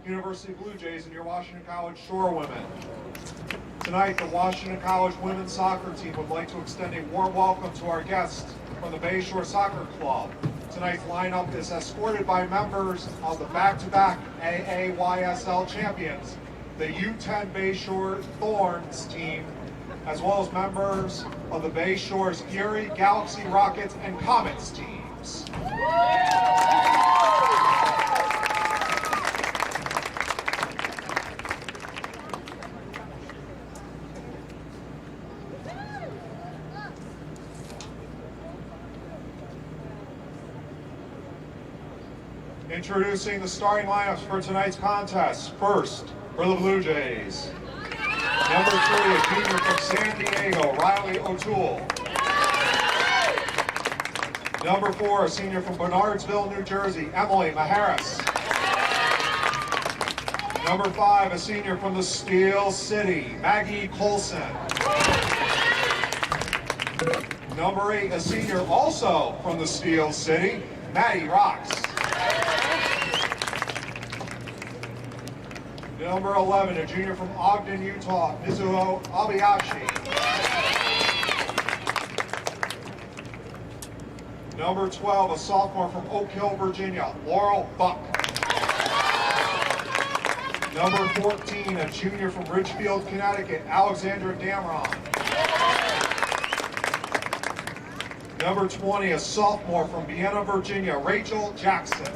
University Blue Jays and your Washington College Shore Women. Tonight, the Washington College women's soccer team would like to extend a warm welcome to our guests from the Bayshore Soccer Club. Tonight's lineup is escorted by members of the back-to-back AAYSL champions, the U10 Bayshore Thorns team, as well as members of the Bayshore's Fury, Galaxy, Rockets, and Comets teams. Introducing the starting lineups for tonight's contest. First, for the Blue Jays. Number 3, a junior from San Diego, Riley O'Toole. Number 4, a senior from Bernardsville, New Jersey, Emily Maharis. Number 5, a senior from the Steel City, Maggie Colson. Number 8, a senior also from the Steel City, Maddie Rocks. Number 11, a junior from Ogden, Utah, Mizuho Abayashi. Number 12, a sophomore from Oak Hill, Virginia, Laurel Buck. Number 14, a junior from Ridgefield, Connecticut, Alexandra Damron. Number 20, a sophomore from Vienna, Virginia, Rachel Jackson.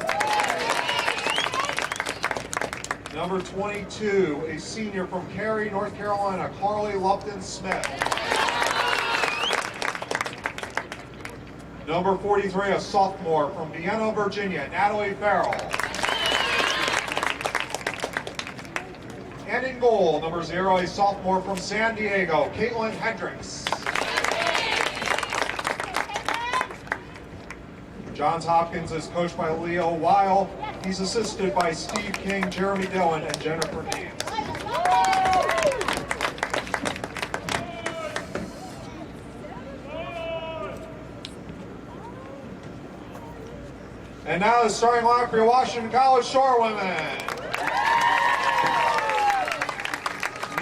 Number 22, a senior from Cary, North Carolina, Carly Lupton Smith. Number 43, a sophomore from Vienna, Virginia, Natalie Farrell. And in goal, number 0, a sophomore from San Diego, Caitlin Hendricks. Johns Hopkins is coached by Leo Weil. He's assisted by Steve King, Jeremy Dillon, and Jennifer Dean. And now the starting line for your Washington College Shore Women.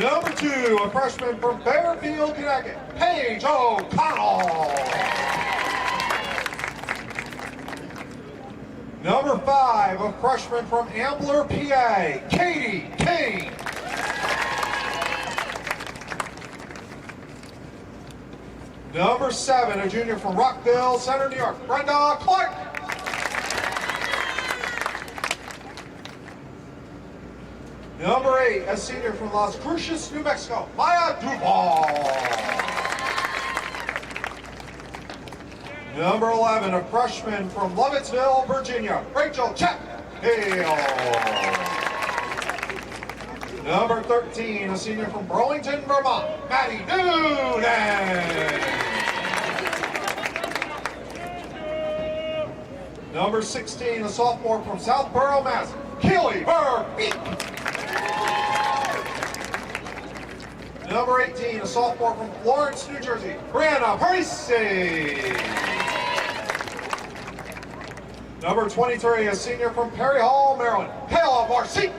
Number 2, a freshman from Fairfield, Connecticut, Paige O'Connell. Number 5, a freshman from Ambler, PA, Katie Kane. Number 7, a junior from Rockville Center, New York, Brenda Clark. Number 8, a senior from Las Cruces, New Mexico, Maya Duval. Number 11, a freshman from Lovettsville, Virginia, Rachel Chet-Hale. Number 13, a senior from Burlington, Vermont, Maddie Noonan. Number 16, a sophomore from Southborough, Mass, Keely Verbeek. Number 18, a sophomore from Florence, New Jersey, Brianna Parisi. Number 23, a senior from Perry Hall, Maryland, Kayla Marcy.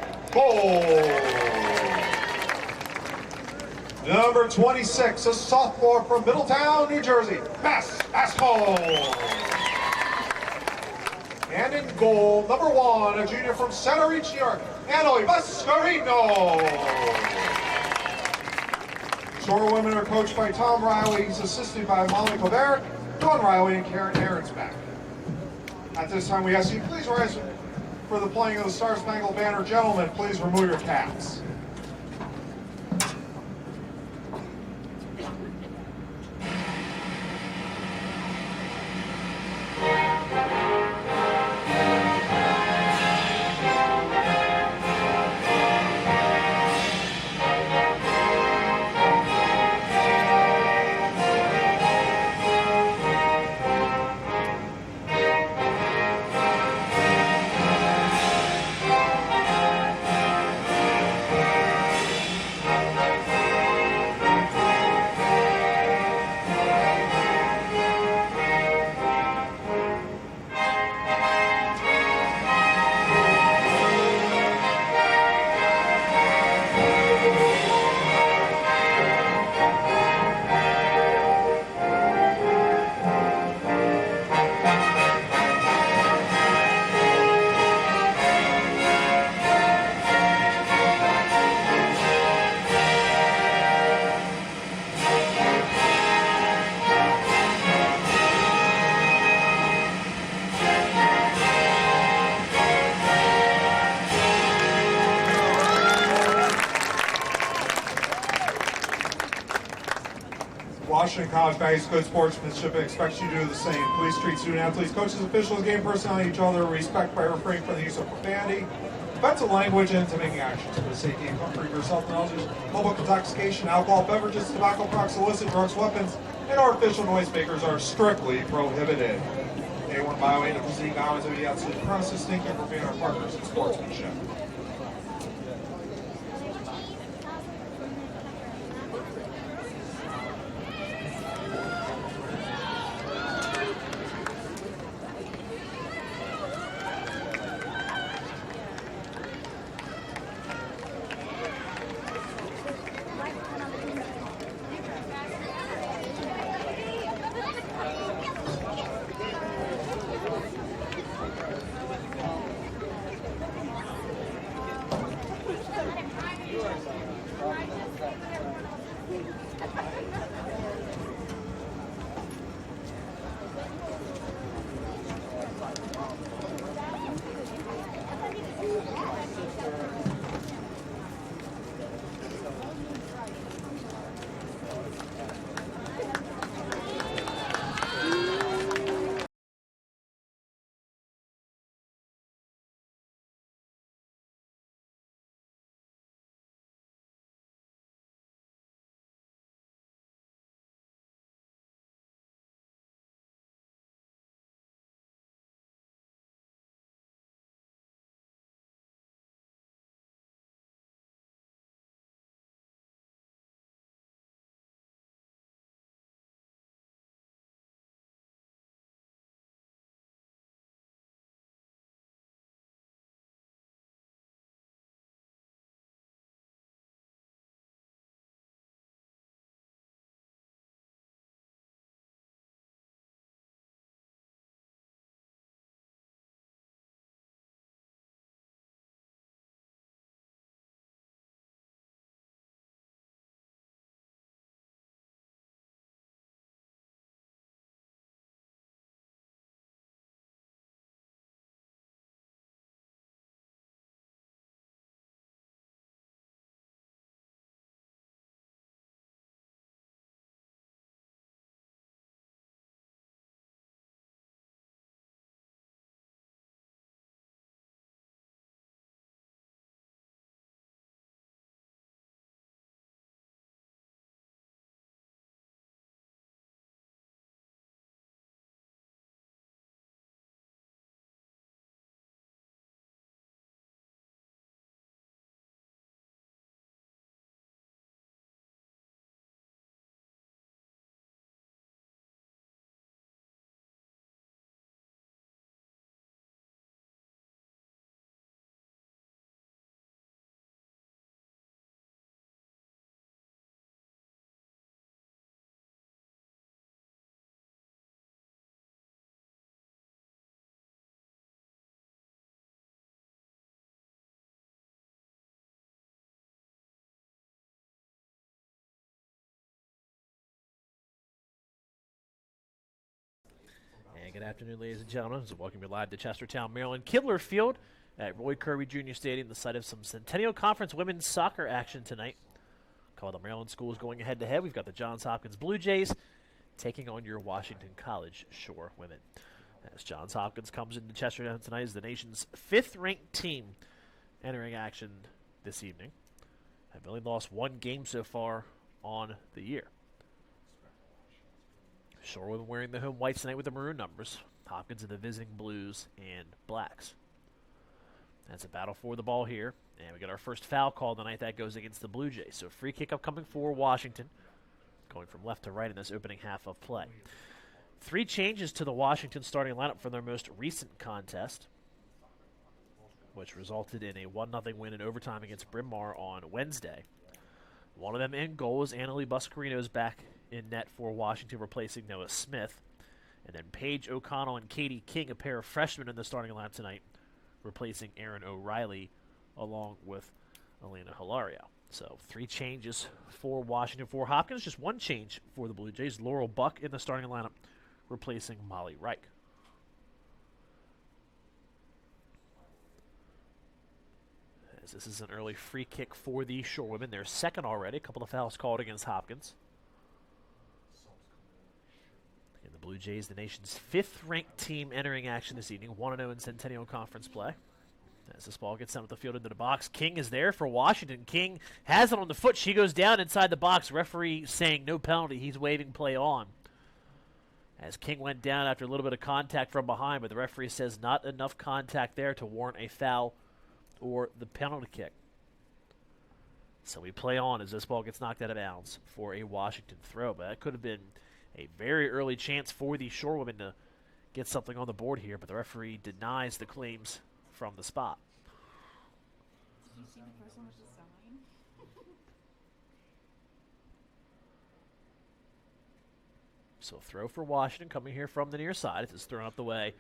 Number 26, a sophomore from Middletown, New Jersey, Mass Asshole. And in goal, number 1, a junior from Center Reach, New York, Annalie Mascarino. Shore Women are coached by Tom Riley. He's assisted by Molly Colbert, Dawn Riley, and Karen Aaronsbeck. At this time, we ask you please rise for the playing of the Star-Spangled Banner. Gentlemen, please remove your caps. Washington College values good sportsmanship and expects you to do the same. Please treat student athletes, coaches, officials, game personnel, and each other with respect by refraining from the use of profanity, offensive language, and intimidating actions for the safety and comfort of yourself and others. Public intoxication, alcohol, beverages, tobacco products, illicit drugs, weapons, and artificial noisemakers are strictly prohibited. Anyone violating the preceding guidelines of the absolute premises, thank you for being our partners in sportsmanship. And good afternoon, ladies and gentlemen. So welcome you live to Chestertown, Maryland, Kibler Field at Roy Kirby Jr. Stadium, the site of some Centennial Conference women's soccer action tonight. Call the Maryland schools going head-to-head. We've got the Johns Hopkins Blue Jays taking on your Washington College Shore women. As Johns Hopkins comes into Chestertown tonight as the nation's fifth-ranked team entering action this evening. Have only lost one game so far on the year. Shore women wearing the home whites tonight with the maroon numbers. Hopkins in the visiting blues and blacks. That's a battle for the ball here. And we got our first foul call tonight. That goes against the Blue Jays. So free kick upcoming for Washington. Going from left to right in this opening half of play. 3 changes to the Washington starting lineup from their most recent contest, which resulted in a 1-0 win in overtime against Bryn Mawr on Wednesday. One of them in goal is Annalie Buscarino's back in net for Washington, replacing Noah Smith. And then Paige O'Connell and Katie King, a pair of freshmen in the starting lineup tonight, replacing Aaron O'Reilly along with Elena Hilario. So 3 changes for Washington. For Hopkins, just 1 change for the Blue Jays. Laurel Buck in the starting lineup, replacing Molly Reich. As this is an early free kick for the Shore women. Their second already. A couple of fouls called against Hopkins. Blue Jays, the nation's 5th-ranked team entering action this evening, 1-0 in Centennial Conference play. As this ball gets sent up the field into the box, King is there for Washington. King has it on the foot. She goes down inside the box. Referee saying no penalty. He's waving play on. As King went down after a little bit of contact from behind, but the referee says not enough contact there to warrant a foul or the penalty kick. So we play on as this ball gets knocked out of bounds for a Washington throw. But that could have been a very early chance for the Shorewomen to get something on the board here, but the referee denies the claims from the spot. Did you see the person with the sign? So throw for Washington coming here from the near side. It's thrown up the way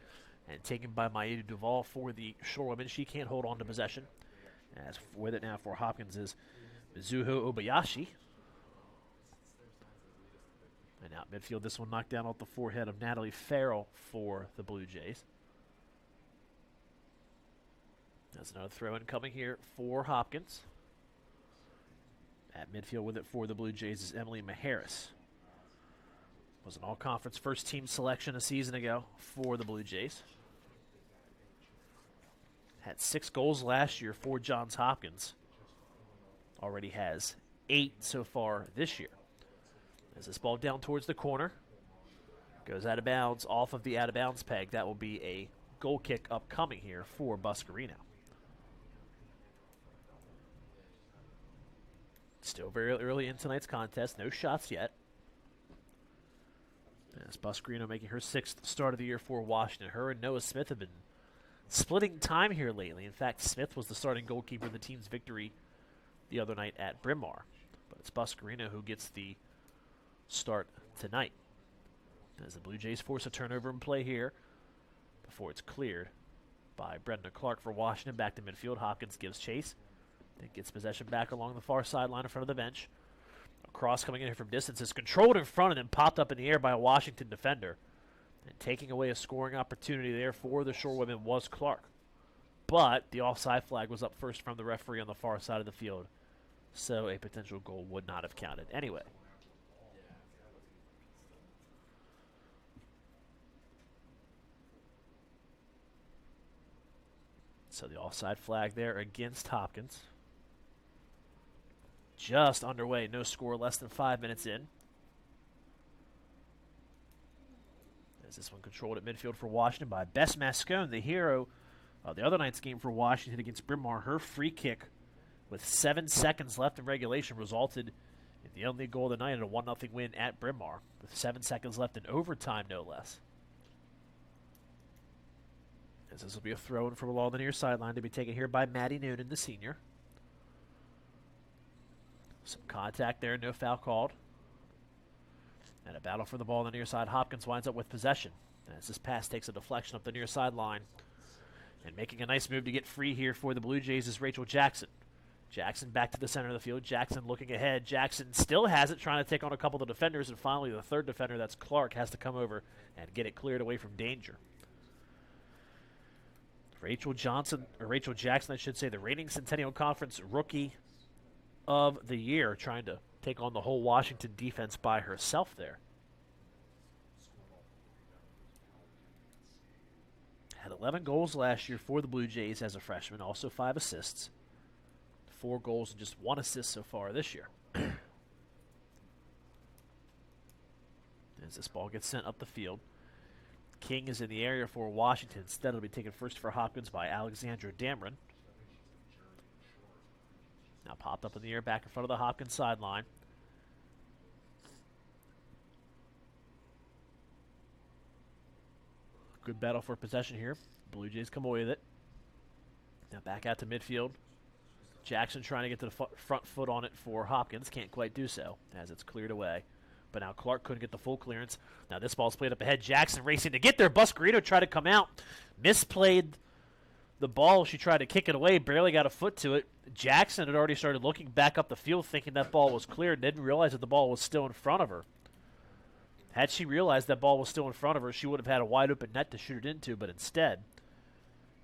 and taken by Maeda Duval for the Shorewomen. She can't hold on to possession. As with it now for Hopkins is Mizuho Obayashi. And out midfield, this one knocked down off the forehead of Natalie Farrell for the Blue Jays. That's another throw in coming here for Hopkins. At midfield with it for the Blue Jays is Emily Maharis. Was an all-conference first-team selection a season ago for the Blue Jays. Had 6 goals last year for Johns Hopkins. Already has 8 so far this year. As this ball down towards the corner. Goes out of bounds off of the out-of-bounds peg. That will be a goal kick upcoming here for Buscarino. Still very early in tonight's contest. No shots yet. As Buscarino making her 6th start of the year for Washington. Her and Noah Smith have been splitting time here lately. In fact, Smith was the starting goalkeeper of the team's victory the other night at Bryn Mawr. But it's Buscarino who gets the start tonight. As the Blue Jays force a turnover in play here before it's cleared by Brenda Clark for Washington. Back to midfield. Hopkins gives chase. Then gets possession back along the far sideline in front of the bench. A cross coming in here from distance is controlled in front and then popped up in the air by a Washington defender. And taking away a scoring opportunity there for the Shorewomen was Clark. But the offside flag was up first from the referee on the far side of the field. So a potential goal would not have counted anyway. So the offside flag there against Hopkins. Just underway, no score, less than 5 minutes in. As this one controlled at midfield for Washington by Bess Mascone, the hero of the other night's game for Washington against Bryn Mawr. Her free kick with 7 seconds left in regulation resulted in the only goal of the night and a 1-0 win at Bryn Mawr, with 7 seconds left in overtime, no less. As this will be a throw-in from along the near sideline to be taken here by Maddie Noonan, the senior. Some contact there, no foul called. And a battle for the ball on the near side. Hopkins winds up with possession as this pass takes a deflection up the near sideline. And making a nice move to get free here for the Blue Jays is Rachel Jackson. Jackson back to the center of the field. Jackson looking ahead. Jackson still has it, trying to take on a couple of defenders. And finally, the third defender, that's Clark, has to come over and get it cleared away from danger. Rachel Jackson, I should say, the reigning Centennial Conference Rookie of the Year, trying to take on the whole Washington defense by herself there. Had 11 goals last year for the Blue Jays as a freshman, also 5 assists. 4 goals and just 1 assist so far this year. As this ball gets sent up the field. King is in the area for Washington. Instead, it'll be taken first for Hopkins by Alexandra Dameron. Now popped up in the air back in front of the Hopkins sideline. Good battle for possession here. Blue Jays come away with it. Now back out to midfield. Jackson trying to get to the front foot on it for Hopkins. Can't quite do so as it's cleared away. But now Clark couldn't get the full clearance. Now this ball's played up ahead. Jackson racing to get there. Buscarino tried to come out. Misplayed the ball. She tried to kick it away. Barely got a foot to it. Jackson had already started looking back up the field thinking that ball was cleared. Didn't realize that the ball was still in front of her. Had she realized that ball was still in front of her, she would have had a wide open net to shoot it into. But instead,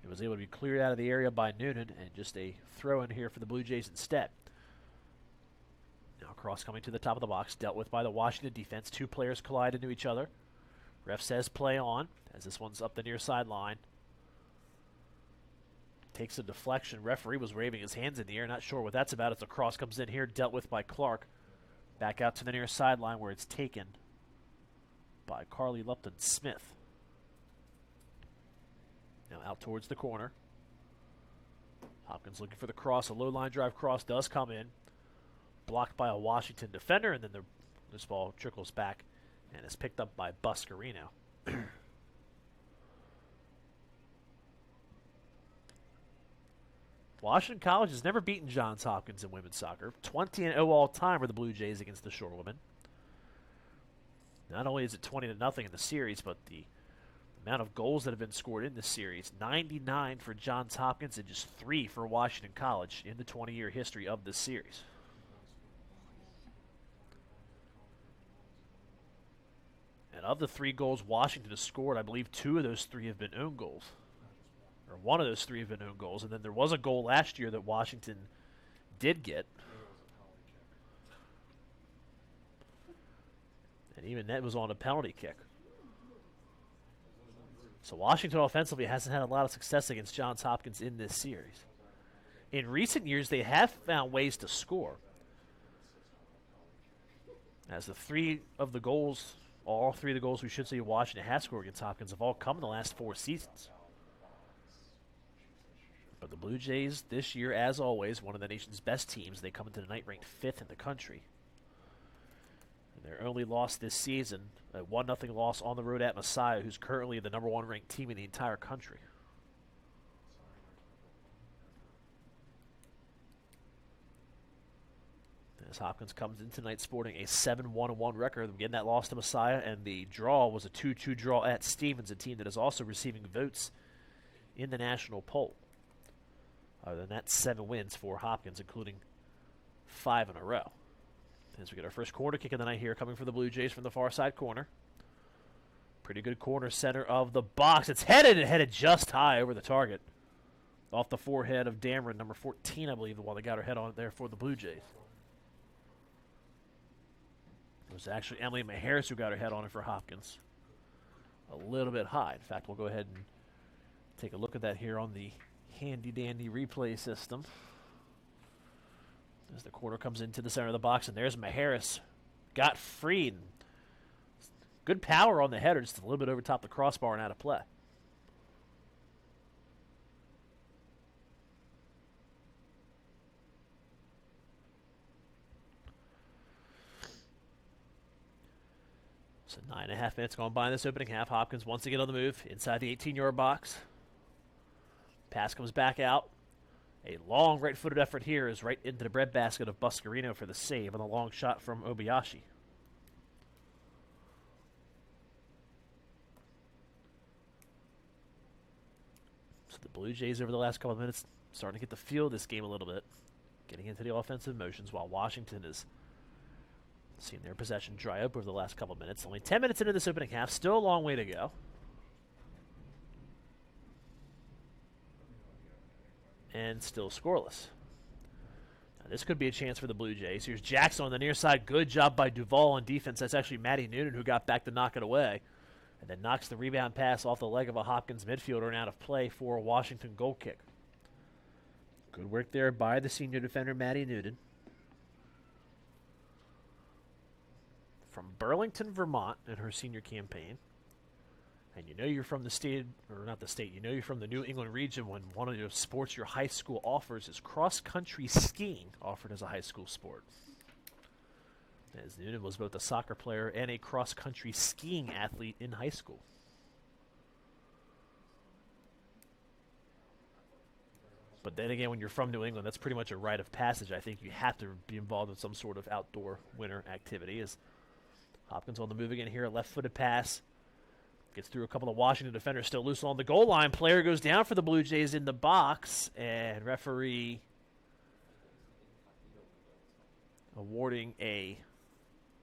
it was able to be cleared out of the area by Noonan. And just a throw in here for the Blue Jays instead. Now cross coming to the top of the box, dealt with by the Washington defense. 2 players collide into each other. Ref says play on, as this one's up the near sideline. Takes a deflection. Referee was waving his hands in the air. Not sure what that's about as the cross comes in here, dealt with by Clark. Back out to the near sideline where it's taken by Carly Lupton-Smith. Now out towards the corner. Hopkins looking for the cross. A low line drive cross does come in. Blocked by a Washington defender, and then this ball trickles back and is picked up by Buscarino. Washington College has never beaten Johns Hopkins in women's soccer. 20-0 all time are the Blue Jays against the Shorewomen. Not only is it 20-0 in the series, but the amount of goals that have been scored in this series, 99 for Johns Hopkins and just 3 for Washington College in the 20-year history of this series. And of the 3 goals Washington has scored, I believe 2 of those 3 have been own goals. Or 1 of those 3 have been own goals. And then there was a goal last year that Washington did get. And even that was on a penalty kick. So Washington offensively hasn't had a lot of success against Johns Hopkins in this series. In recent years, they have found ways to score. As all 3 of the goals we should see Washington has scored against Hopkins have all come in the last 4 seasons. But the Blue Jays this year, as always, one of the nation's best teams. They come into the night ranked 5th in the country. And their only loss this season, a 1-0 loss on the road at Messiah, who's currently the number 1 ranked team in the entire country. As Hopkins comes in tonight sporting a 7-1-1 record. Again, that loss to Messiah, and the draw was a 2-2 draw at Stevens, a team that is also receiving votes in the national poll. Other than that, 7 wins for Hopkins, including 5 in a row. As we get our first corner kick of the night here, coming for the Blue Jays from the far side corner. Pretty good corner center of the box. It's headed just high over the target. Off the forehead of Dameron, number 14, I believe, the one that got her head on it there for the Blue Jays. It was actually Emily Maharis who got her head on it for Hopkins. A little bit high. In fact, we'll go ahead and take a look at that here on the handy-dandy replay system. As the corner comes into the center of the box, and there's Maharis. Got freed. Good power on the header, just a little bit over top the crossbar and out of play. So 9.5 minutes gone by in this opening half. Hopkins once again on the move inside the 18-yard box. Pass comes back out. A long right-footed effort here is right into the breadbasket of Buscarino for the save on a long shot from Obayashi. So the Blue Jays over the last couple of minutes starting to get the feel of this game a little bit. Getting into the offensive motions while Washington is seeing their possession dry up over the last couple of minutes. Only 10 minutes into this opening half. Still a long way to go. And still scoreless. Now this could be a chance for the Blue Jays. Here's Jackson on the near side. Good job by Duvall on defense. That's actually Maddie Noonan who got back to knock it away. And then knocks the rebound pass off the leg of a Hopkins midfielder and out of play for a Washington goal kick. Good work there by the senior defender, Maddie Noonan. From Burlington, Vermont in her senior campaign. And you know you're from the state, or not the state, you know you're from the New England region when one of the sports your high school offers is cross-country skiing, offered as a high school sport. As Noonan was both a soccer player and a cross-country skiing athlete in high school. But then again, when you're from New England, that's pretty much a rite of passage. I think you have to be involved in some sort of outdoor winter activity. As Hopkins on the move again here, a left-footed pass. Gets through a couple of Washington defenders still loose on the goal line. Player goes down for the Blue Jays in the box, and referee awarding a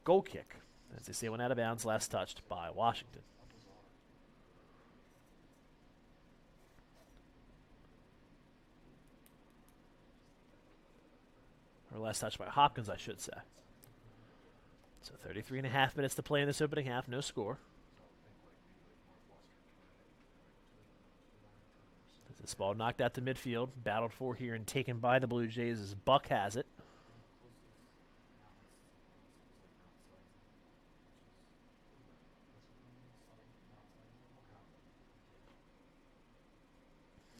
goal kick. As they say, went out of bounds, last touched by Washington. Or last touched by Hopkins, I should say. So 33.5 minutes to play in this opening half, no score. This ball knocked out to midfield, battled for here and taken by the Blue Jays as Buck has it.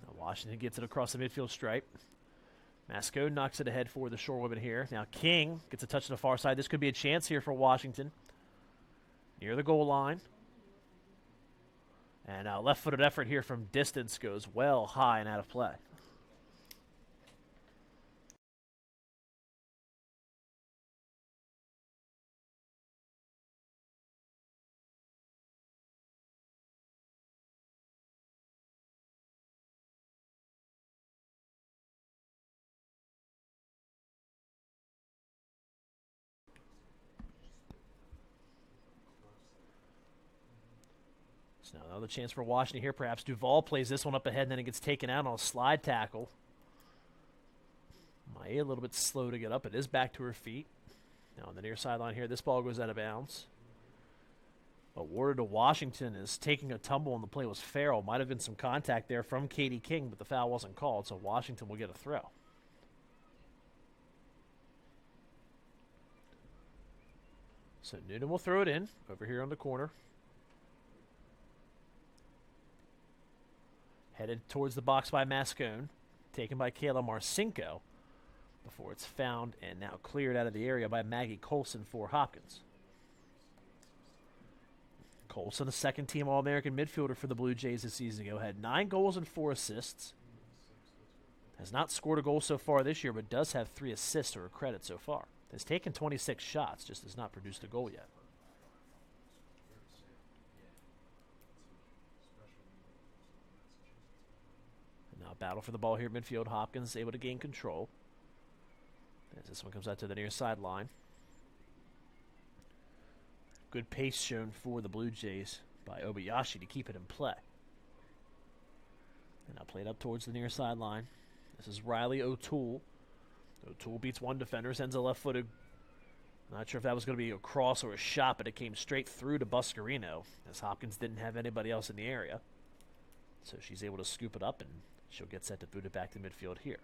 Now Washington gets it across the midfield stripe. Mascone knocks it ahead for the Shorewomen here. Now King gets a touch to the far side. This could be a chance here for Washington. Near the goal line. And now left-footed effort here from distance goes well high and out of play. So now another chance for Washington here. Perhaps Duvall plays this one up ahead, and then it gets taken out on a slide tackle. Maya a little bit slow to get up. It is back to her feet. Now on the near sideline here, this ball goes out of bounds. Awarded to Washington is taking a tumble, and the play was Farrell. Might have been some contact there from Katie King, but the foul wasn't called, so Washington will get a throw. So Noonan will throw it in over here on the corner. Headed towards the box by Mascone. Taken by Kayla Marcinko before it's found and now cleared out of the area by Maggie Colson for Hopkins. Colson, a second-team All-American midfielder for the Blue Jays this season ago, had 9 goals and 4 assists. Has not scored a goal so far this year, but does have 3 assists or a credit so far. Has taken 26 shots, just has not produced a goal yet. Now battle for the ball here at midfield. Hopkins able to gain control. As this one comes out to the near sideline. Good pace shown for the Blue Jays by Obayashi to keep it in play. And now played up towards the near sideline. This is Riley O'Toole. O'Toole beats one defender, sends a left-footed. Not sure if that was going to be a cross or a shot, but it came straight through to Buscarino, as Hopkins didn't have anybody else in the area. So she's able to scoop it up, and she'll get set to boot it back to midfield here.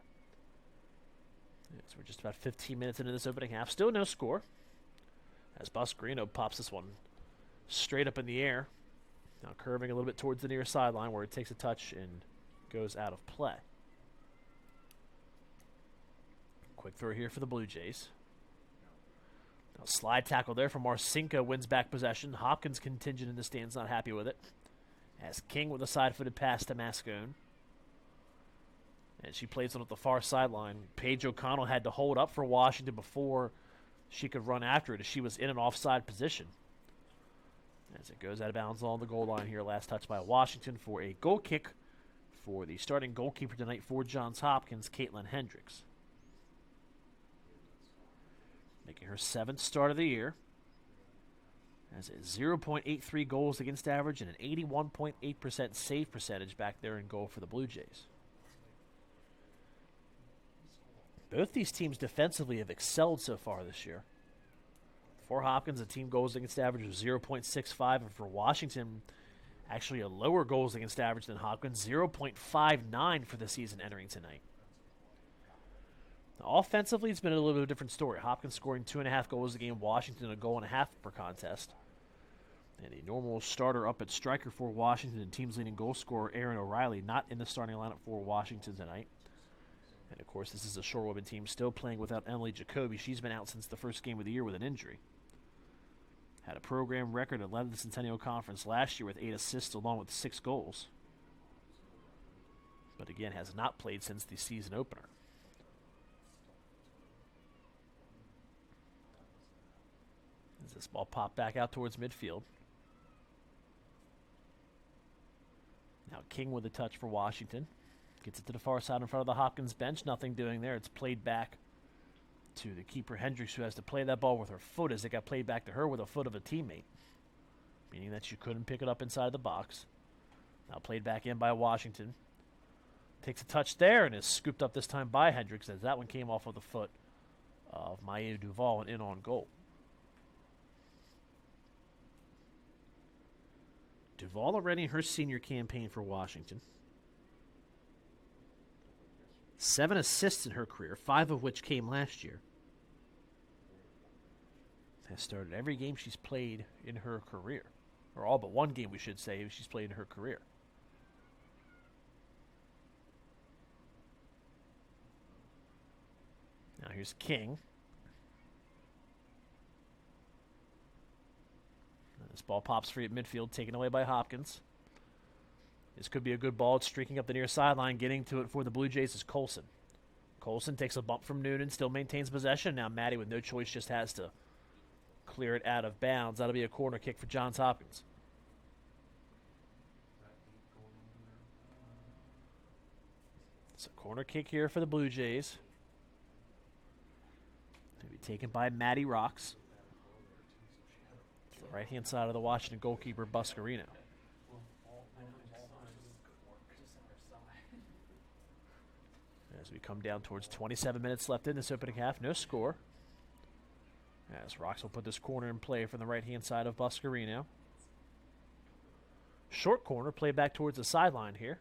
So we're just about 15 minutes into this opening half. Still no score, as Buscarino pops this one straight up in the air. Now curving a little bit towards the near sideline, where it takes a touch and goes out of play. Quick throw here for the Blue Jays. Now slide tackle there from Marcinko wins back possession. Hopkins contingent in the stands, not happy with it. As King with a side-footed pass to Mascone. And she plays it at the far sideline. Paige O'Connell had to hold up for Washington before she could run after it, as she was in an offside position. As it goes out of bounds along the goal line here. Last touch by Washington for a goal kick for the starting goalkeeper tonight for Johns Hopkins, Caitlin Hendricks. Making her 7th start of the year. Has a 0.83 goals against average and an 81.8% save percentage back there in goal for the Blue Jays. Both these teams defensively have excelled so far this year. For Hopkins, the team goals against average was 0.65, and for Washington, actually a lower goals against average than Hopkins, 0.59 for the season entering tonight. Now, offensively, it's been a little bit of a different story. Hopkins scoring 2.5 goals a game, Washington a goal and a half per contest. And a normal starter up at striker for Washington, and team's leading goal scorer Aaron O'Reilly not in the starting lineup for Washington tonight. And, of course, this is a Shorewomen team still playing without Emily Jacoby. She's been out since the first game of the year with an injury. Had a program record at 11th Centennial Conference last year with 8 assists along with 6 goals. But, again, has not played since the season opener. As this ball popped back out towards midfield. Now King with a touch for Washington. Gets it to the far side in front of the Hopkins bench. Nothing doing there. It's played back to the keeper, Hendricks, who has to play that ball with her foot, as it got played back to her with a foot of a teammate, meaning that she couldn't pick it up inside the box. Now played back in by Washington. Takes a touch there and is scooped up this time by Hendricks, as that one came off of the foot of Maya Duvall and in on goal. Duvall already in her senior campaign for Washington. 7 assists in her career, 5 of which came last year. Has started every game she's played in her career. Or all but one game, we should say, she's played in her career. Now here's King. This ball pops free at midfield, taken away by Hopkins. This could be a good ball. It's streaking up the near sideline. Getting to it for the Blue Jays is Colson. Colson takes a bump from Noonan, still maintains possession. Now Maddie, with no choice, just has to clear it out of bounds. That'll be a corner kick for Johns Hopkins. It's a corner kick here for the Blue Jays. To be taken by Maddie Rocks. The right-hand side of the Washington goalkeeper, Buscarino. As we come down towards 27 minutes left in this opening half, no score. As Rocks will put this corner in play from the right-hand side of Buscarino. Short corner, played back towards the sideline here.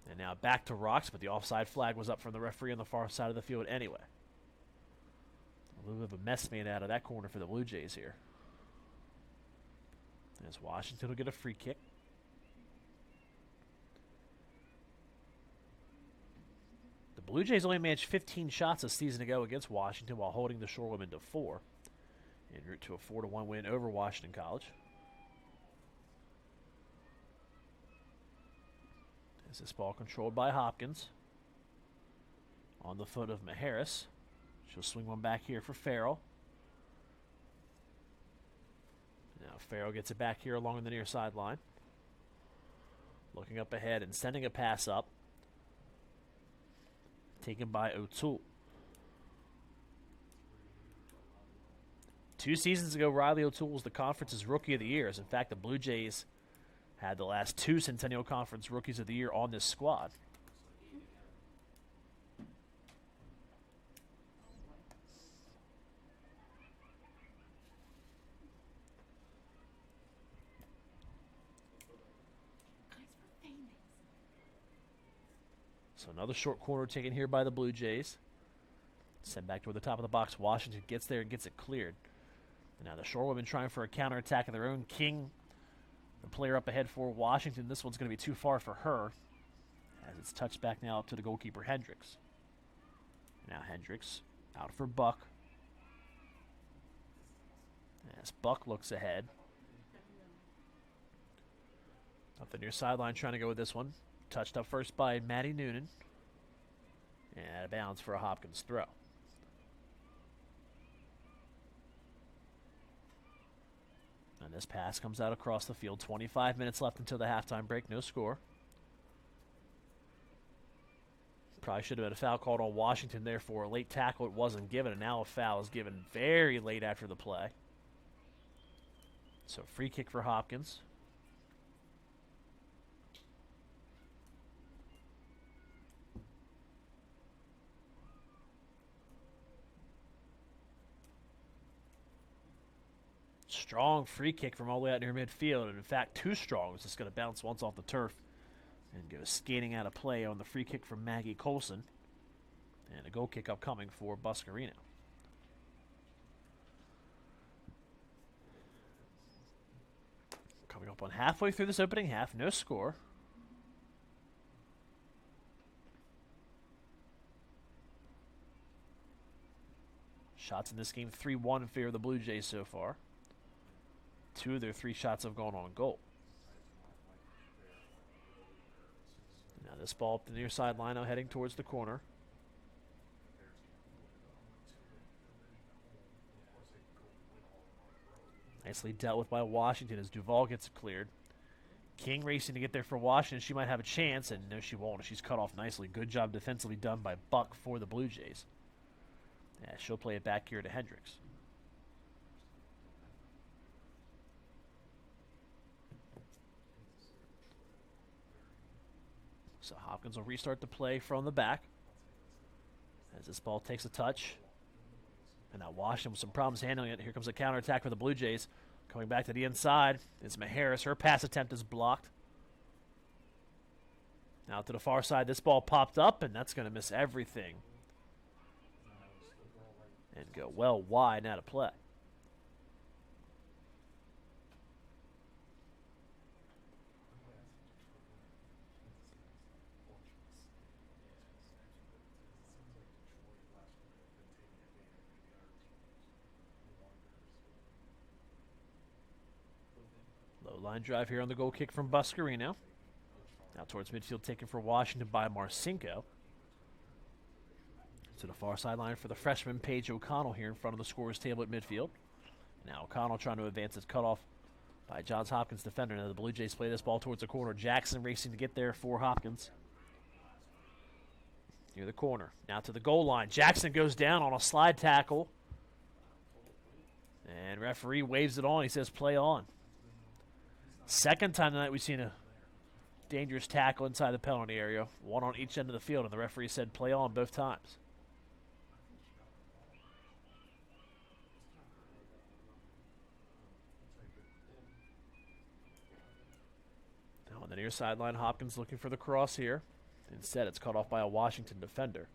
And now back to Rocks, but the offside flag was up from the referee on the far side of the field anyway. A little bit of a mess made out of that corner for the Blue Jays here. As Washington will get a free kick. The Blue Jays only managed 15 shots a season ago against Washington while holding the Shorewomen to 4. En route to a 4-1 win over Washington College. As this ball controlled by Hopkins. On the foot of Maharis. She'll swing one back here for Farrell. Now Farrell gets it back here along the near sideline. Looking up ahead and sending a pass up. Taken by O'Toole. 2 seasons ago, Riley O'Toole was the conference's Rookie of the Year. As in fact, the Blue Jays had the last 2 Centennial Conference Rookies of the Year on this squad. So another short corner taken here by the Blue Jays. Sent back toward the top of the box. Washington gets there and gets it cleared. And now the Shorewomen trying for a counterattack of their own. King, the player up ahead for Washington. This one's going to be too far for her. As it's touched back now up to the goalkeeper, Hendricks. Now Hendricks out for Buck. As Buck looks ahead. Up the near sideline trying to go with this one. Touched up first by Maddie Noonan. And out of bounds for a Hopkins throw. And this pass comes out across the field. 25 minutes left until the halftime break. No score. Probably should have been a foul called on Washington there for a late tackle. It wasn't given, and now a foul is given very late after the play. So free kick for Hopkins. Strong free kick from all the way out near midfield, and in fact, too strong. It's just going to bounce once off the turf and go skating out of play on the free kick from Maggie Colson. And a goal kick upcoming for Buscarino. Coming up on halfway through this opening half, no score. Shots in this game, 3-1 in favor of the Blue Jays so far. 2 of their 3 shots have gone on goal. Now this ball up the near sideline, now heading towards the corner. Nicely dealt with by Washington as Duvall gets it cleared. King racing to get there for Washington. She might have a chance, and no, she won't. She's cut off nicely. Good job defensively done by Buck for the Blue Jays. Yeah, she'll play it back here to Hendricks. So Hopkins will restart the play from the back. As this ball takes a touch. And now Washington with some problems handling it. Here comes a counterattack for the Blue Jays. Coming back to the inside is Maharis. Her pass attempt is blocked. Now to the far side, this ball popped up, and that's going to miss everything and go well wide and out of play. Low line drive here on the goal kick from Buscarino. Now towards midfield, taken for Washington by Marcinko. To the far sideline for the freshman Paige O'Connell here in front of the scorer's table at midfield. Now O'Connell trying to advance. It's cut off by Johns Hopkins defender. Now the Blue Jays play this ball towards the corner. Jackson racing to get there for Hopkins. Near the corner. Now to the goal line. Jackson goes down on a slide tackle. And referee waves it on. He says play on. Second time tonight we've seen a dangerous tackle inside the penalty area. One on each end of the field, and the referee said play on both times. Now on the near sideline, Hopkins looking for the cross here. Instead, it's cut off by a Washington defender.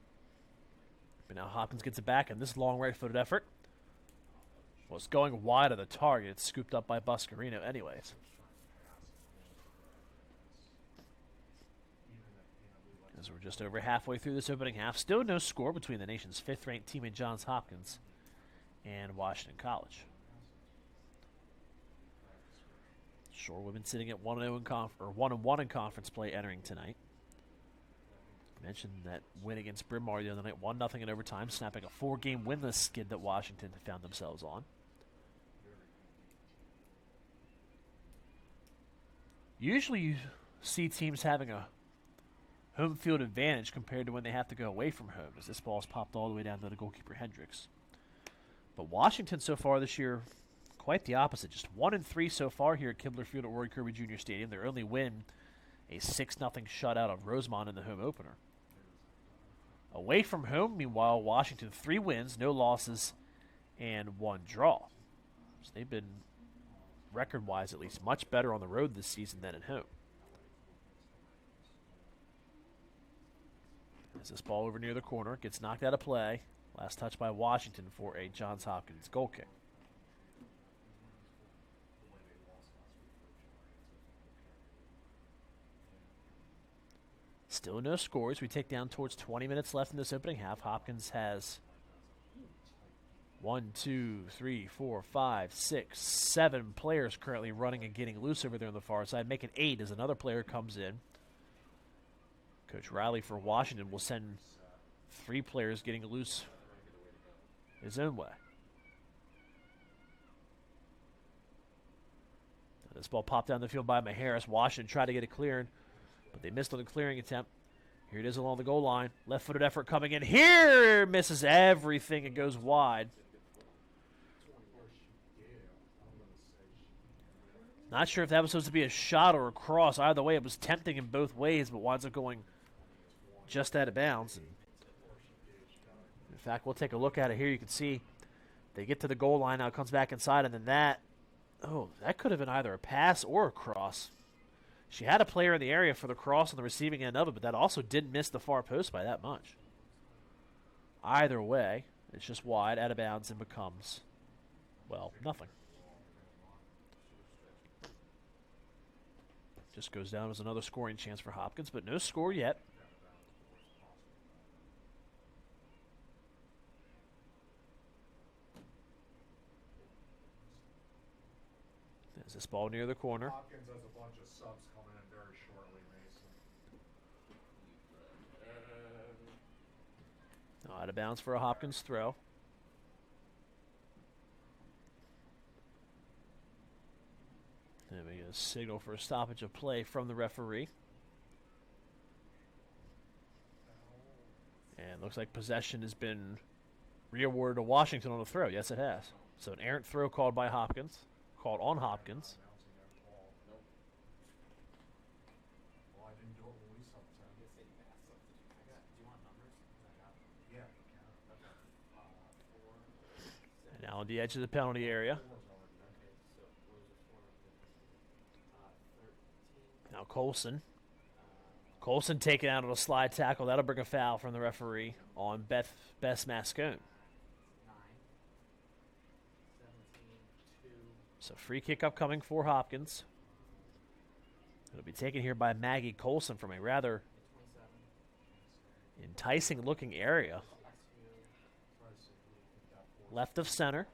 But now Hopkins gets it back, and this long right-footed effort was going wide of the target. It's scooped up by Buscarino anyways. As we're just over halfway through this opening half, still no score between the nation's fifth-ranked team in Johns Hopkins and Washington College. Shore women sitting at 1-1 in conference play entering tonight. Mentioned that win against Bryn Mawr the other night, 1-0 in overtime, snapping a 4-game winless skid that Washington had found themselves on. Usually you see teams having a home field advantage compared to when they have to go away from home, as this ball's popped all the way down to the goalkeeper Hendricks. But Washington so far this year, quite the opposite. Just 1-3 so far here at Kibler Field at Roy Kirby Jr. Stadium. Their only win, a 6-0 shutout of Rosemont in the home opener. Away from home, meanwhile, Washington 3 wins, no losses, and 1 draw. So they've been, record-wise at least, much better on the road this season than at home. As this ball over near the corner gets knocked out of play. Last touch by Washington for a Johns Hopkins goal kick. Still no scores. We take down towards 20 minutes left in this opening half. Hopkins has 1, 2, 3, 4, 5, 6, 7 players currently running and getting loose over there on the far side. Making 8 as another player comes in. Coach Riley for Washington will send 3 players getting loose his own way. Now this ball popped down the field by Maharis. Washington tried to get it cleared, but they missed on the clearing attempt. Here it is along the goal line. Left-footed effort coming in. Here misses everything and goes wide. Not sure if that was supposed to be a shot or a cross. Either way, it was tempting in both ways, but winds up going just out of bounds. And in fact, we'll take a look at it here. You can see they get to the goal line. Now it comes back inside, and then that could have been either a pass or a cross. She had a player in the area for the cross on the receiving end of it, but that also didn't miss the far post by that much. Either way, it's just wide, out of bounds, and becomes, well, nothing. Just goes down as another scoring chance for Hopkins, but no score yet. There's this ball near the corner. Hopkins has a bunch of subs coming in very shortly, Mason. Out of bounds for a Hopkins throw. And we get a signal for a stoppage of play from the referee. And looks like possession has been re-awarded to Washington on the throw. Yes, it has. So an errant throw called by Hopkins. Called on Hopkins. And now on the edge of the penalty area. Now Colson Colson taken out on a slide tackle. That'll bring a foul from the referee on Bess Mascone. So free kick upcoming for Hopkins. It'll be taken here by Maggie Colson from a rather enticing looking area. Left of center.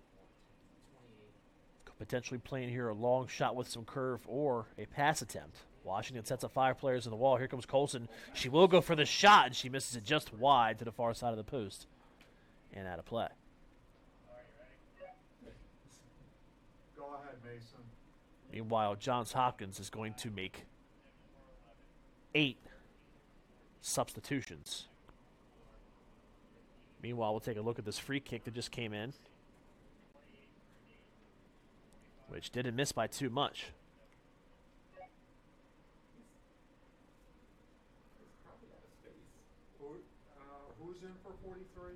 Could potentially playing here a long shot with some curve or a pass attempt. Washington sets up 5 players in the wall. Here comes Colson. She will go for the shot, and she misses it just wide to the far side of the post. And out of play. Go ahead, Mason. Meanwhile, Johns Hopkins is going to make 8 substitutions. Meanwhile, we'll take a look at this free kick that just came in, which didn't miss by too much. Who's in for 43?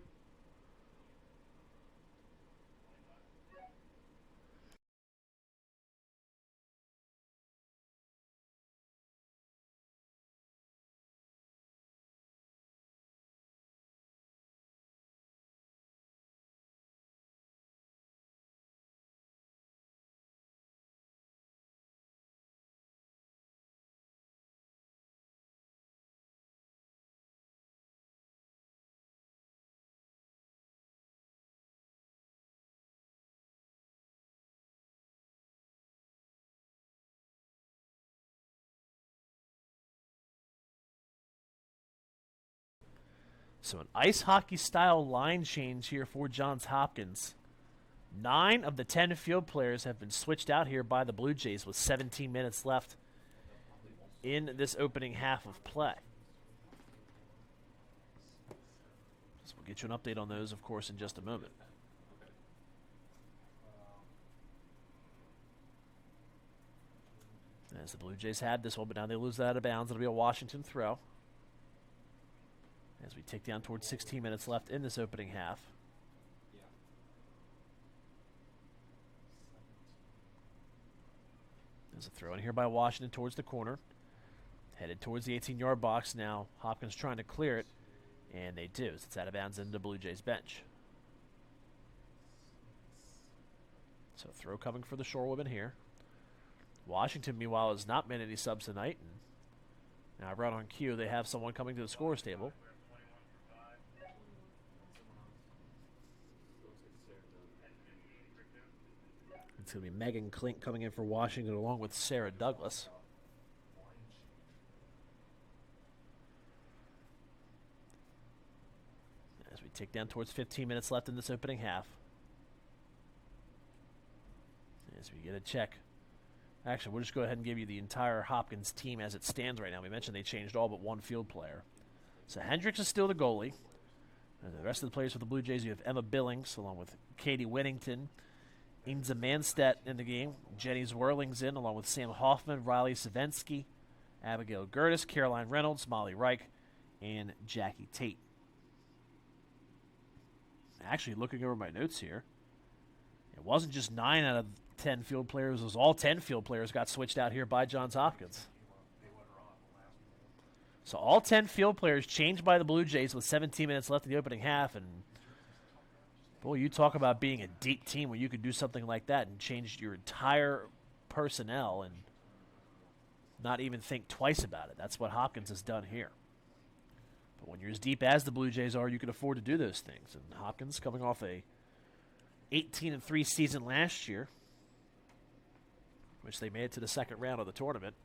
So an ice hockey style line change here for Johns Hopkins. 9 of the 10 field players have been switched out here by the Blue Jays with 17 minutes left in this opening half of play. So we'll get you an update on those, of course, in just a moment. As the Blue Jays had this one, but now they lose that out of bounds. It'll be a Washington throw. As we tick down towards 16 minutes left in this opening half. There's a throw in here by Washington towards the corner. Headed towards the 18-yard box now. Hopkins trying to clear it, and they do. It's out of bounds into the Blue Jays bench. So throw coming for the Shorewomen here. Washington, meanwhile, has not made any subs tonight. And now right on cue, they have someone coming to the scorer's table. It's going to be Megan Klink coming in for Washington along with Sarah Douglas. As we tick down towards 15 minutes left in this opening half. As we get a check. Actually, we'll just go ahead and give you the entire Hopkins team as it stands right now. We mentioned they changed all but one field player. So Hendricks is still the goalie. And the rest of the players for the Blue Jays, you have Emma Billings along with Katie Whittington. Inza Manstedt in the game. Jenny Zwirling's in along with Sam Hoffman, Riley Savensky, Abigail Gertis, Caroline Reynolds, Molly Reich, and Jackie Tate. Actually, looking over my notes here, it wasn't just 9 out of 10 field players. It was all 10 field players got switched out here by Johns Hopkins. So all 10 field players changed by the Blue Jays with 17 minutes left in the opening half, and boy, you talk about being a deep team where you could do something like that and change your entire personnel and not even think twice about it. That's what Hopkins has done here. But when you're as deep as the Blue Jays are, you can afford to do those things. And Hopkins coming off a 18-3 season last year, which they made it to the second round of the tournament.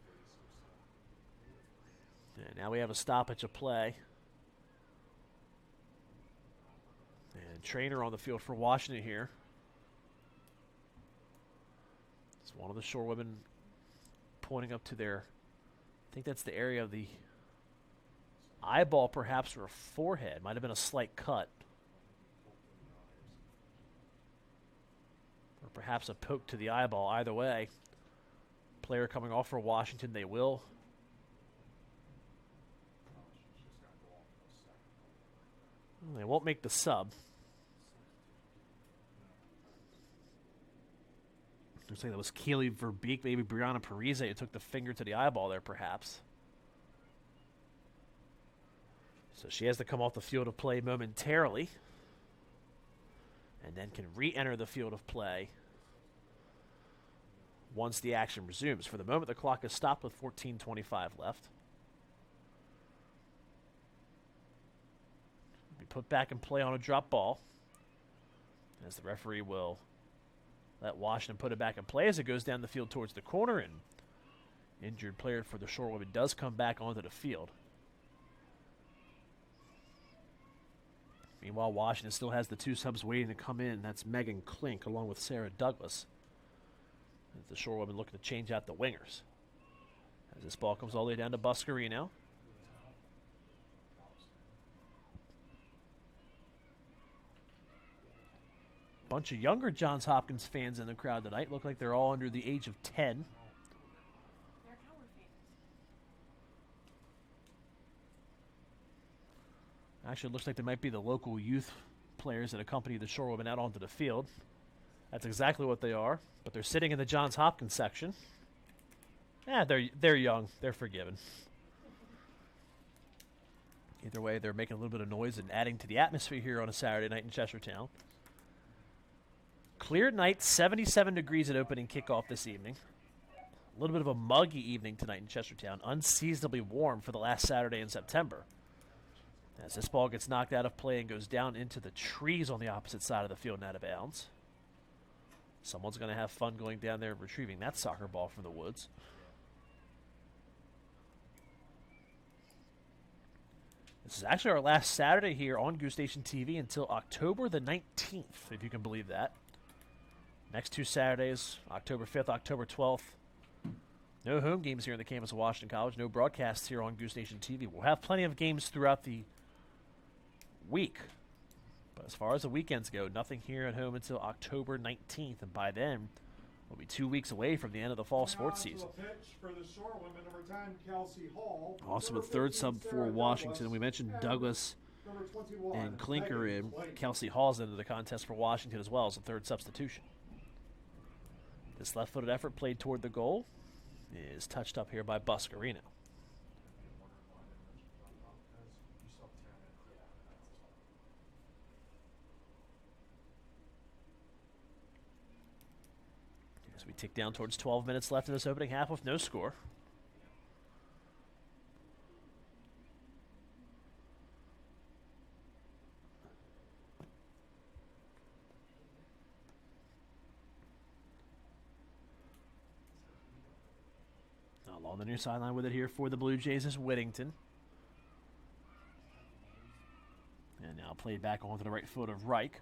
And now we have a stoppage of play. And Trainer on the field for Washington here. It's one of the Shorewomen pointing up to their, I think that's the area of the eyeball perhaps, or a forehead. Might have been a slight cut. Or perhaps a poke to the eyeball. Either way, player coming off for Washington, they will. They won't make the sub. Looks like that was Keely Verbeek, maybe Brianna Parise who took the finger to the eyeball there, perhaps. So she has to come off the field of play momentarily and then can re-enter the field of play once the action resumes. For the moment, the clock is stopped with 14:25 left. Be put back in play on a drop ball, as the referee will let Washington put it back in play as it goes down the field towards the corner, and injured player for the Shorewomen does come back onto the field. Meanwhile, Washington still has the two subs waiting to come in. That's Megan Klink along with Sarah Douglas, as the Shorewomen looking to change out the wingers. As this ball comes all the way down to Buscarino. Bunch of younger Johns Hopkins fans in the crowd tonight. Look like they're all under the age of 10. They're Howard fans. Actually, it looks like they might be the local youth players that accompany the Shorewomen out onto the field. That's exactly what they are, but they're sitting in the Johns Hopkins section. Yeah, they're young. They're forgiven. Either way, they're making a little bit of noise and adding to the atmosphere here on a Saturday night in Chestertown. Clear night, 77 degrees at opening kickoff this evening. A little bit of a muggy evening tonight in Chestertown. Unseasonably warm for the last Saturday in September. As this ball gets knocked out of play and goes down into the trees on the opposite side of the field and out of bounds. Someone's going to have fun going down there and retrieving that soccer ball from the woods. This is actually our last Saturday here on Goose Station TV until October the 19th, if you can believe that. Next two Saturdays, October 5th, October 12th. No home games here in the campus of Washington College. No broadcasts here on Goose Nation TV. We'll have plenty of games throughout the week. But as far as the weekends go, nothing here at home until October 19th. And by then, we'll be 2 weeks away from the end of the fall sports season. Also a third sub for Washington. We mentioned Douglas and Klinker in. Kelsey Hall's into the contest for Washington as well as a third substitution. This left-footed effort played toward the goal is touched up here by Buscarino. As we tick down towards 12 minutes left in this opening half with no score. Along the near sideline with it here for the Blue Jays is Whittington. And now played back onto the right foot of Reich.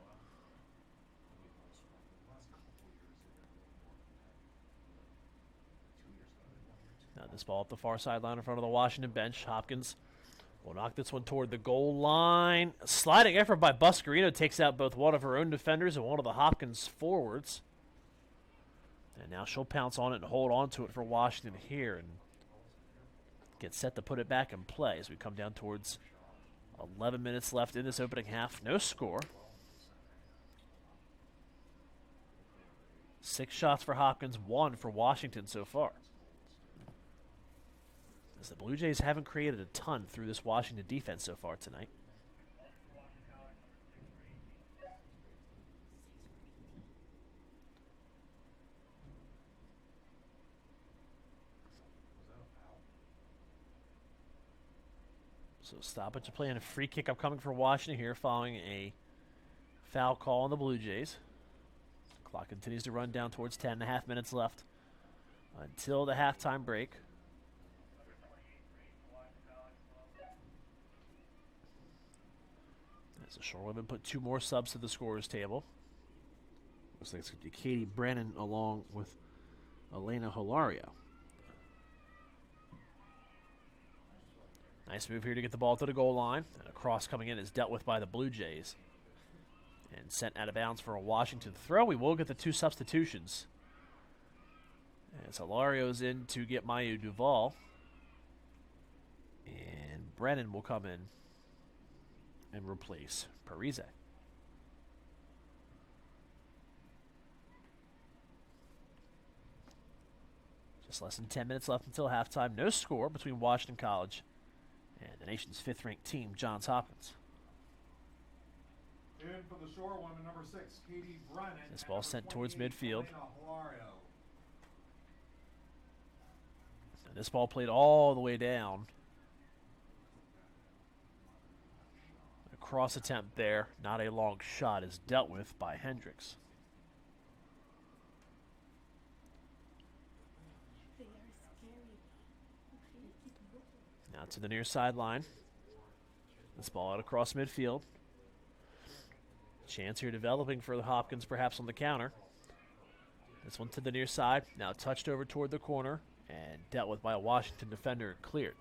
Now this ball up the far sideline in front of the Washington bench. Hopkins will knock this one toward the goal line. A sliding effort by Buscarino takes out both one of her own defenders and one of the Hopkins forwards. And now she'll pounce on it and hold on to it for Washington here and get set to put it back in play as we come down towards 11 minutes left in this opening half. No score. 6 shots for Hopkins, 1 for Washington so far. As the Blue Jays haven't created a ton through this Washington defense so far tonight. So stoppage of play and a free kick upcoming for Washington here following a foul call on the Blue Jays. Clock continues to run down towards 10.5 minutes left until the halftime break. As the Shorewomen put 2 more subs to the scorer's table. Looks like it's going to be Katie Brennan along with Elena Hilario. Nice move here to get the ball to the goal line. And a cross coming in is dealt with by the Blue Jays. And sent out of bounds for a Washington throw. We will get the 2 substitutions. As Hilario's in to get Mayu Duval. And Brennan will come in and replace Parise. Just less than 10 minutes left until halftime. No score between Washington College And the nation's fifth-ranked team, Johns Hopkins. In for the Shore women, number 6, Katie Brennan. This ball sent towards midfield. And this ball played all the way down. A cross attempt there, not a long shot, is dealt with by Hendricks. Now to the near sideline. This ball out across midfield. Chance here developing for the Hopkins, perhaps on the counter. This one to the near side. Now touched over toward the corner and dealt with by a Washington defender and cleared.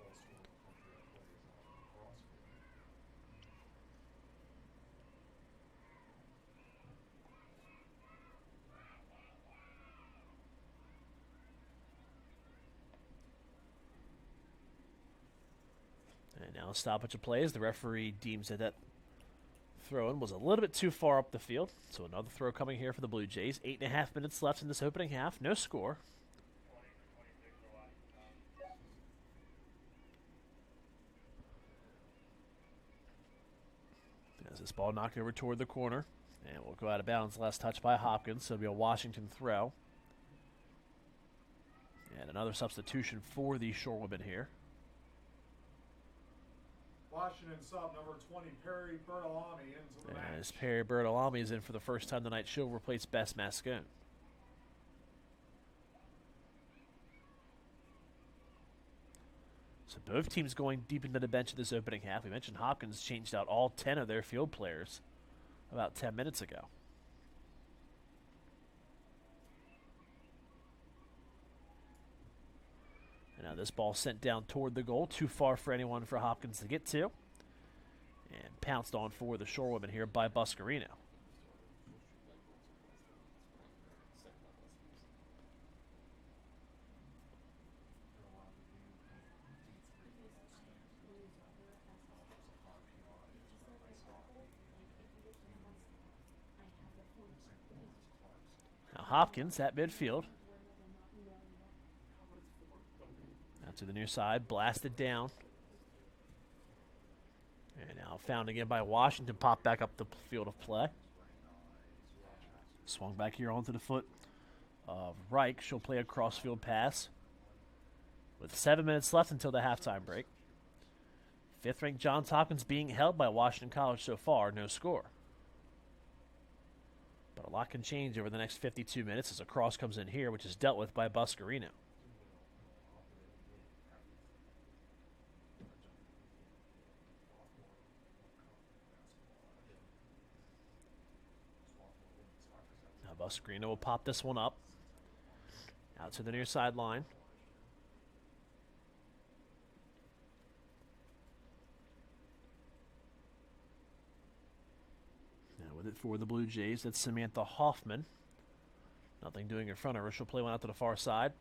And now a stoppage of play as the referee deems that throw-in was a little bit too far up the field. So another throw coming here for the Blue Jays. 8.5 minutes left in this opening half. No score. As this ball knocked over toward the corner. And will go out of bounds. Last touch by Hopkins. So it'll be a Washington throw. And another substitution for the Shorewomen here. Washington sub number 20, Perry Bertolami into the match. As Perry Bertolami is in for the first time tonight, she'll replace Bess Mascone. So both teams going deep into the bench of this opening half. We mentioned Hopkins changed out all 10 of their field players about 10 minutes ago. And now this ball sent down toward the goal, too far for anyone for Hopkins to get to. And pounced on for the Shorewomen here by Buscarino. Now Hopkins at midfield. Now to the near side, blasted down. And now found again by Washington, popped back up the field of play. Swung back here onto the foot of Reich. She'll play a crossfield pass. With 7 minutes left until the halftime break. Fifth-ranked Johns Hopkins being held by Washington College so far, no score. But a lot can change over the next 52 minutes as a cross comes in here, which is dealt with by Buscarino. Now Buscarino will pop this one up. Out to the near sideline. With it for the Blue Jays, that's Samantha Hoffman. Nothing doing in front of her. She'll play one out to the far side.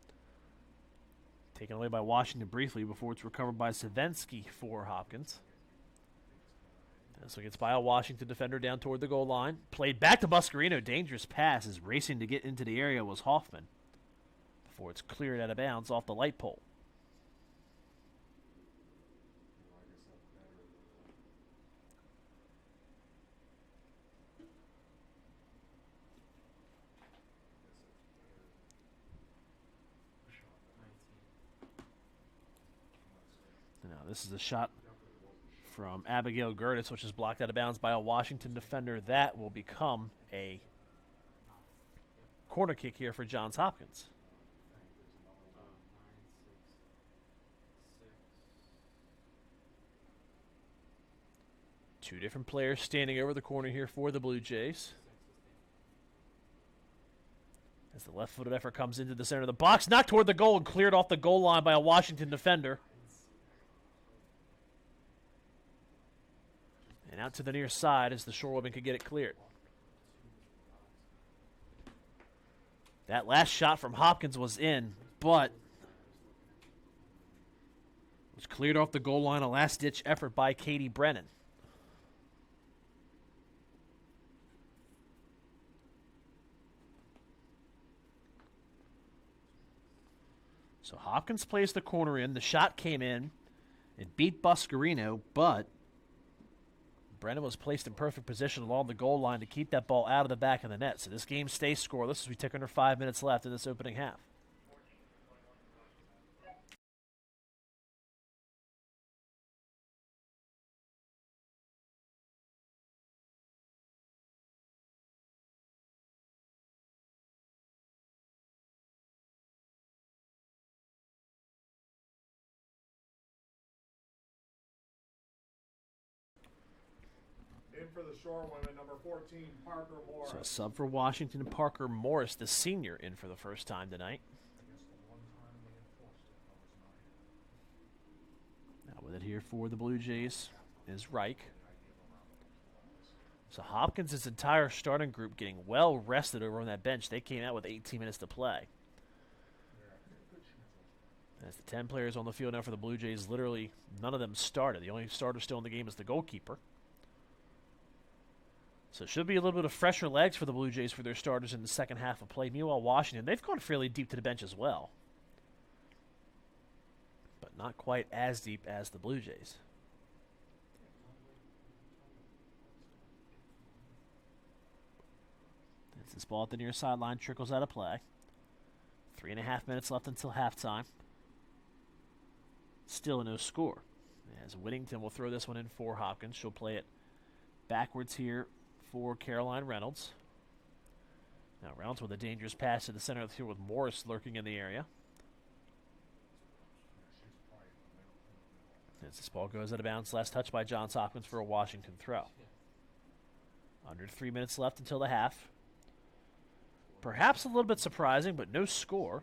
Taken away by Washington briefly before it's recovered by Savensky for Hopkins. And so it gets by a Washington defender down toward the goal line. Played back to Buscarino. Dangerous pass as racing to get into the area was Hoffman. Before it's cleared out of bounds off the light pole. Now this is a shot from Abigail Gertis, which is blocked out of bounds by a Washington defender. That will become a corner kick here for Johns Hopkins. Two different players standing over the corner here for the Blue Jays. As the left-footed effort comes into the center of the box, knocked toward the goal and cleared off the goal line by a Washington defender. And out to the near side as the Shorewomen could get it cleared. That last shot from Hopkins was in, but was cleared off the goal line. A last-ditch effort by Katie Brennan. So Hopkins plays the corner in. The shot came in. It beat Buscarino, but Brennan was placed in perfect position along the goal line to keep that ball out of the back of the net. So this game stays scoreless as we tick under 5 minutes left in this opening half. In for the Shore women, number 14, Parker Morris. So a sub for Washington, Parker Morris, the senior, in for the first time tonight. Now with it here for the Blue Jays is Reich. So Hopkins' entire starting group getting well rested over on that bench. They came out with 18 minutes to play. As the 10 players on the field now for the Blue Jays, literally none of them started. The only starter still in the game is the goalkeeper. So it should be a little bit of fresher legs for the Blue Jays for their starters in the second half of play. Meanwhile, Washington, they've gone fairly deep to the bench as well. But not quite as deep as the Blue Jays. As this ball at the near sideline trickles out of play. 3.5 minutes left until halftime. Still no score. As Whittington will throw this one in for Hopkins. She'll play it backwards here for Caroline Reynolds. Now Reynolds with a dangerous pass to the center of the field with Morris lurking in the area. As this ball goes out of bounds, last touch by Johns Hopkins for a Washington throw. Under 3 minutes left until the half. Perhaps a little bit surprising, but no score.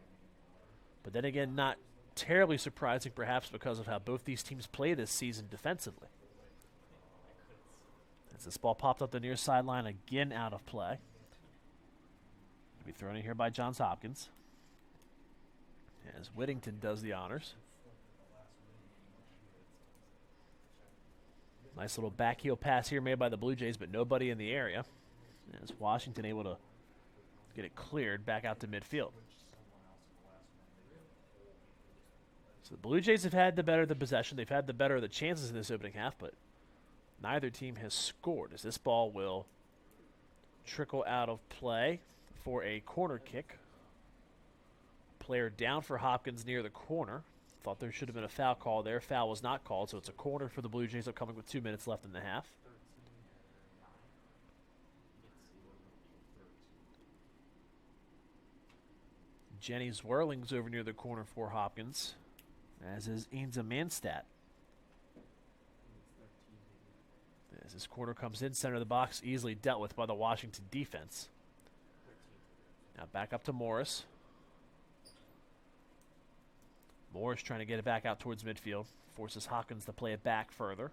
But then again, not terribly surprising, perhaps because of how both these teams play this season defensively. As this ball popped up the near sideline, again out of play. It'll be thrown in here by Johns Hopkins. As Whittington does the honors. Nice little backheel pass here made by the Blue Jays, but nobody in the area. As Washington able to get it cleared back out to midfield. So the Blue Jays have had the better of the possession. They've had the better of the chances in this opening half, but neither team has scored, as this ball will trickle out of play for a corner kick. Player down for Hopkins near the corner. Thought there should have been a foul call there. Foul was not called, so it's a corner for the Blue Jays upcoming with 2 minutes left in the half. Jenny Zwerling's over near the corner for Hopkins, as is Ainsa Manstadt. As this corner comes in, center of the box, easily dealt with by the Washington defense. Now back up to Morris. Morris trying to get it back out towards midfield. Forces Hopkins to play it back further.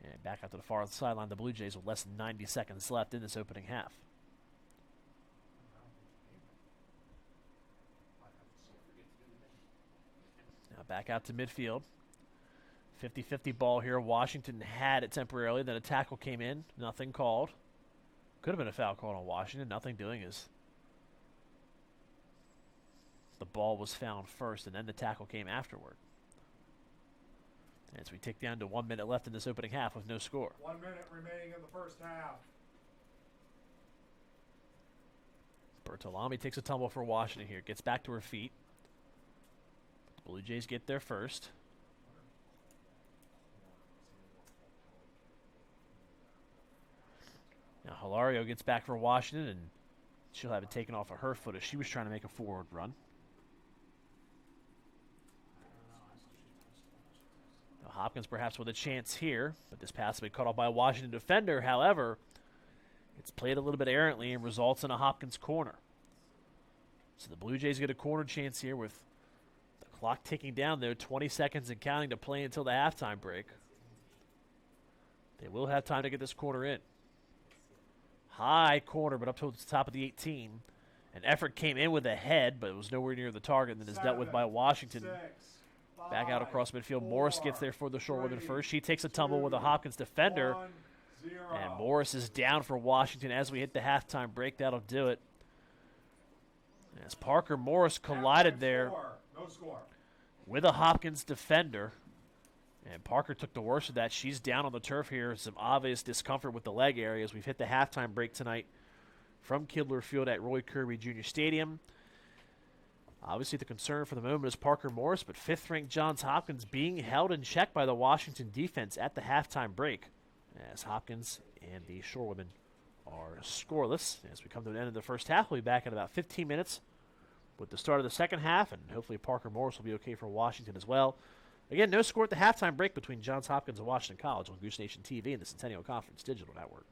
And back out to the far sideline, the Blue Jays with less than 90 seconds left in this opening half. Now back out to midfield. 50-50 ball here. Washington had it temporarily. Then a tackle came in. Nothing called. Could have been a foul called on Washington. Nothing doing is the ball was found first, and then the tackle came afterward. As we tick down to 1 minute left in this opening half with no score. 1 minute remaining in the first half. Bertolami takes a tumble for Washington here. Gets back to her feet. The Blue Jays get there first. Now Hilario gets back for Washington, and she'll have it taken off of her foot as she was trying to make a forward run. Now Hopkins perhaps with a chance here, but this pass will be cut off by a Washington defender. However, it's played a little bit errantly and results in a Hopkins corner. So the Blue Jays get a corner chance here with the clock ticking down there, 20 seconds and counting to play until the halftime break. They will have time to get this corner in. High corner, but up towards the top of the 18. An effort came in with a head, but it was nowhere near the target, and then is dealt with by Washington. Back out across midfield. Morris gets there for the Shore women first. She takes a tumble with a Hopkins defender. And Morris is down for Washington as we hit the halftime break. That'll do it. As Parker Morris collided there with a Hopkins defender. And Parker took the worst of that. She's down on the turf here. Some obvious discomfort with the leg areas. We've hit the halftime break tonight from Kidler Field at Roy Kirby Jr. Stadium. Obviously, the concern for the moment is Parker Morris, but fifth-ranked Johns Hopkins being held in check by the Washington defense at the halftime break, as Hopkins and the Shorewomen are scoreless. As we come to the end of the first half, we'll be back in about 15 minutes with the start of the second half, and hopefully Parker Morris will be okay for Washington as well. Again, no score at the halftime break between Johns Hopkins and Washington College on Goose Nation TV and the Centennial Conference Digital Network.